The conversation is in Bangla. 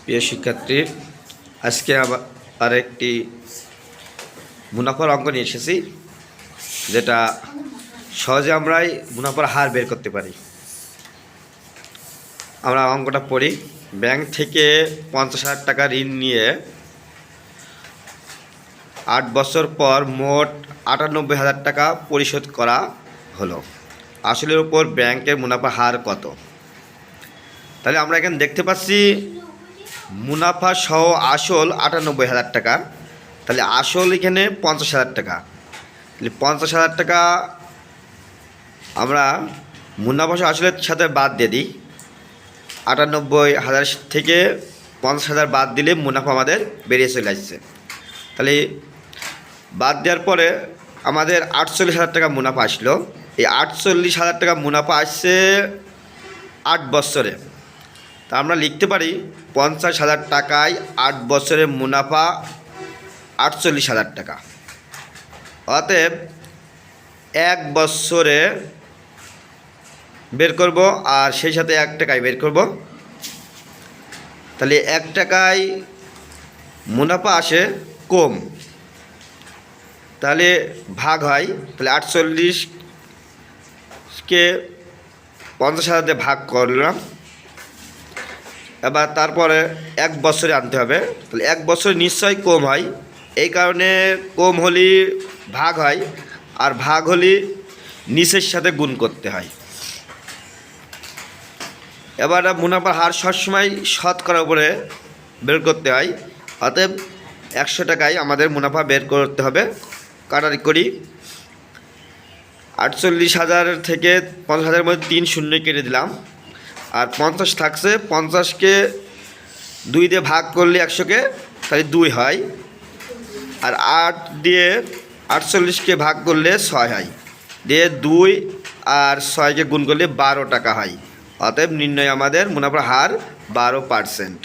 প্রিয় শিক্ষার্থী, আজকে আবার আরেকটি মুনাফার অঙ্ক নিয়ে এসেছি, যেটা সহজে আমরাই মুনাফার হার বের করতে পারি। আমরা অঙ্কটা পড়ি। ব্যাংক থেকে 50,000 টাকা ঋণ নিয়ে 8 বছর পর মোট 98,000 টাকা পরিশোধ করা হলো। আসলের উপর ব্যাংকের মুনাফা হার কত? তাহলে আমরা এখানে দেখতে পাচ্ছি মুনাফা সহ আসল 98,000 টাকা। তাহলে আসল এখানে 50,000 টাকা। তাহলে 50,000 টাকা আমরা মুনাফা সহ আসলের সাথে বাদ দিয়ে দিই। 98,000 থেকে 50,000 বাদ দিলে মুনাফা আমাদের বেরিয়ে চলে আসছে। তাহলে বাদ দেওয়ার পরে আমাদের 48,000 টাকা মুনাফা আসলো। এই 48,000 টাকা মুনাফা আসছে 8 বছরে। তা আমরা লিখতে পারি 50,000 টাকায় 8 বছরের মুনাফা 48,000 টাকা। অতএব 1 বছরে বের করব, আর সেই সাথে 1 টাকায় বের করব। তাহলে 1 টাকায় মুনাফা আসে কম, তাহলে ভাগ হয়। তাহলে 48কে 50,000 দিয়ে ভাগ করলাম। এবার তারপরে 1 বছরে আনতে হবে। তাহলে 1 বছরে নিশ্চয়ই কম হয়, এই কারণে কম হলে ভাগ হয়, আর ভাগ হলে নিচের সাথে গুণ করতে হয়। এবার মুনাফার হার সবসময় শতকরার উপরে বের করতে হয়। অতএব 100 টাকায় আমাদের মুনাফা বের করতে হবে। কাটারি করি। 48,000 থেকে 50,000-এর মধ্যে 3 শূন্য কেটে দিলাম, আর 50 থাকছে। 50কে 2 দিয়ে ভাগ করলে 100কে তাহলে 2 হয়, আর 8 দিয়ে 48কে ভাগ করলে 6 হয়, দিয়ে 2 আর 6কে গুণ করলে 12 টাকা হয়। অতএব নির্ণয় আমাদের মুনাফার হার 12%।